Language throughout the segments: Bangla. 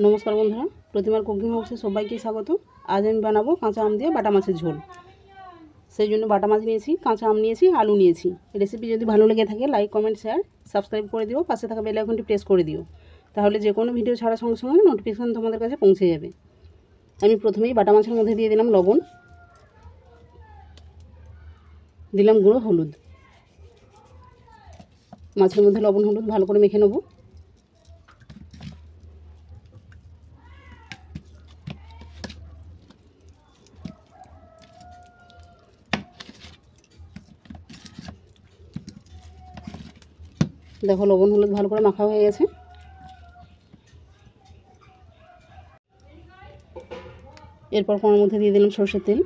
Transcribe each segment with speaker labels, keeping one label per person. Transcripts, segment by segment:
Speaker 1: নমস্কার বন্ধুরা, প্রতিমার কুকিং হাউসে সবাইকে স্বাগত। আজ আমি বানাবো কাঁচা আম দিয়ে বাটা মাছের ঝোল। সেই জন্য বাটা মাছ নিয়েছি, কাঁচা আম নিয়েছি, আলু নিয়েছি। রেসিপি যদি ভালো লেগে থাকে লাইক, কমেন্ট, শেয়ার, সাবস্ক্রাইব করে দিও। পাশে থাকা বেল আইকনটি প্রেস করে দিও, তাহলে যে কোনো ভিডিও ছাড়ার সঙ্গে সঙ্গে নোটিফিকেশান তোমাদের কাছে পৌঁছে যাবে। আমি প্রথমেই বাটা মাছের মধ্যে দিয়ে দিলাম লবণ, দিলাম গুঁড়ো হলুদ। মাছের মধ্যে লবণ হলুদ ভালো করে মেখে নেব। দেখো লবণ হলুদ ভালো করে মাখা হয়ে গেছে। এরপর কড়াইয়ের মধ্যে দিয়ে দিলাম সরষের তেল।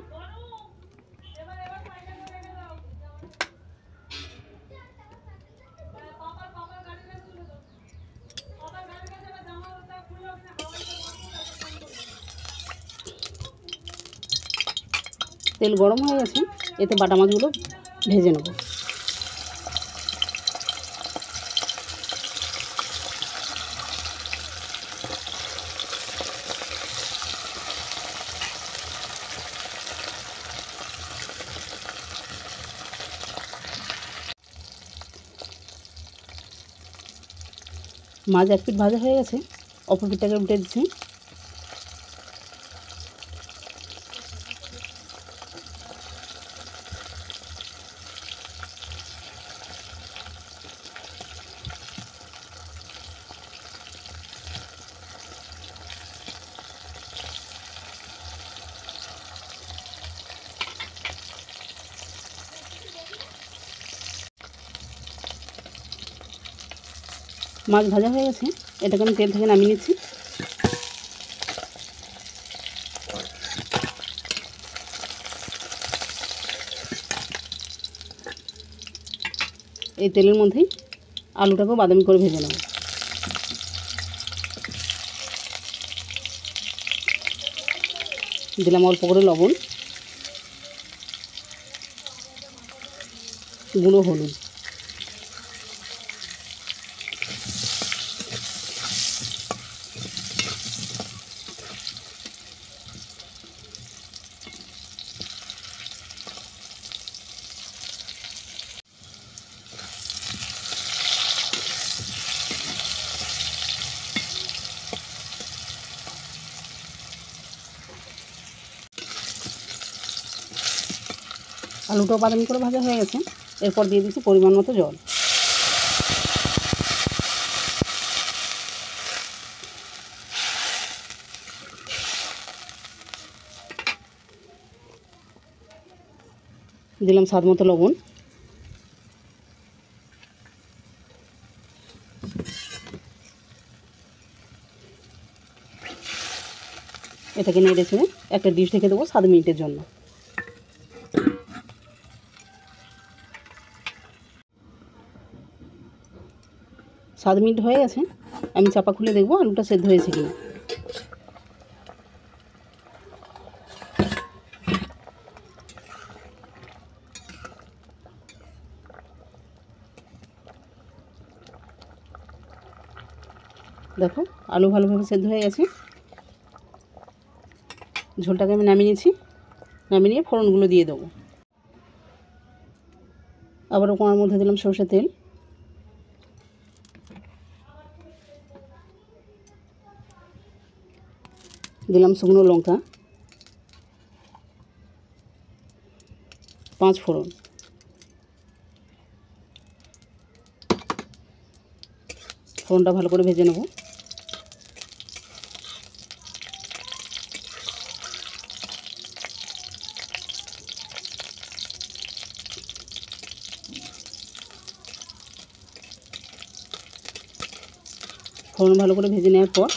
Speaker 1: তেল গরম হয়ে গেছে, এতে বাটা মাছগুলো ভেজে নেব। মাছ এক পিঠ ভাজা হয়ে গেছে, অপর পিঠটাকে উল্টে দিচ্ছি। মাছ ভাজা হয়ে গেছে, এটাকে আমি তেল থেকে নামিয়ে নিচ্ছি। এই তেলের মধ্যেই আলুটাকেও বাদামি করে ভেজে নেব। দিলাম অল্প করে লবণ, গুঁড়ো হলুদ। আলুটাও বাদামি করে ভাজা হয়ে গেছে, এরপর দিয়ে দিচ্ছি পরিমাণ মতো জল। দিলাম স্বাদ মতো লবণ। এটাকে নেড়ে ছেড়ে একটা ডিশ রেখে দেবো 7 মিনিটের জন্য। 7 মিনিট হয়ে গেছে, আমি চাপা খুলে দেখব আলুটা সেদ্ধ হয়েছে কিনা। দেখো আলু ভালোভাবে সেদ্ধ হয়ে গেছে। ঝোলটাকে আমি নামিয়ে নিয়েছি, নামিয়ে নিয়ে ফোড়নগুলো দিয়ে দেবো। আবারও কড়ার মধ্যে দিলাম সরষের তেল, দিলাম শুকনো লঙ্কা, 5 ফোড়ন, ফোড়নটা ভালো করে ভেজে নেব। ফোড়ন ভালো করে ভেজে নেওয়ার পর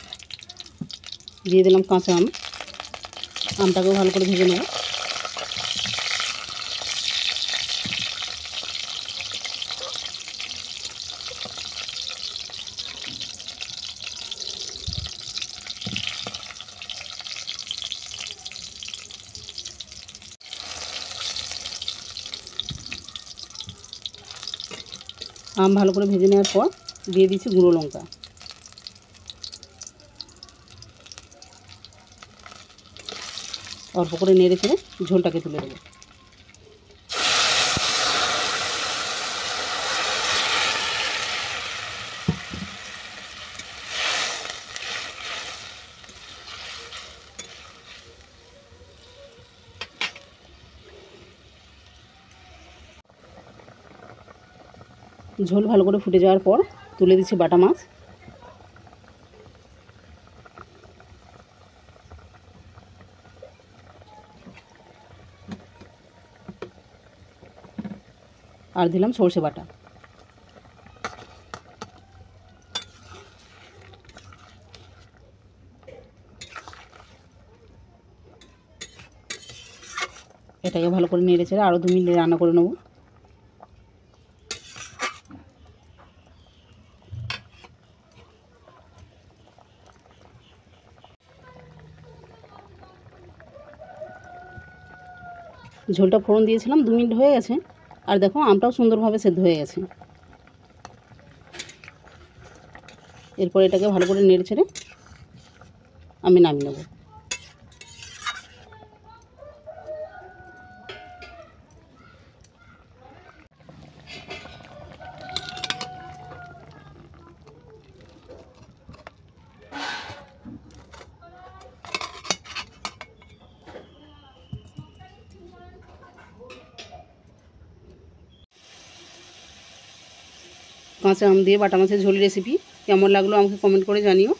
Speaker 1: দিয়ে দিলাম কাঁচা আম। আমটাকেও ভালো করে ভেজে নেব। আম ভালো করে ভেজে নেওয়ার পর দিয়ে দিচ্ছি গুঁড়ো লঙ্কা। অল্প করে নেড়ে চেড়ে ঝোলটাকে তুলে দেবো। ঝোল ভালো করে ফুটে যাওয়ার পর তুলে দিচ্ছি বাটা মাছ। আর দিলাম সর্ষে বাটা। এটাকে ভালো করে নেড়ে চেড়ে আরও 2 মিনিট রান্না করে নেব। ঝোলটা ফোড়ন দিয়েছিলাম, 2 মিনিট হয়ে গেছে। আর দেখো আমটাও সুন্দরভাবে সেদ্ধ হয়ে গেছে। এরপর এটাকে ভালো করে নেড়ে চেড়ে আমি নামিয়ে নেব। কাঁচা আম দিয়ে বাটা মাছের ঝোল রেসিপি কেমন লাগলো আমাকে কমেন্ট করে জানিও।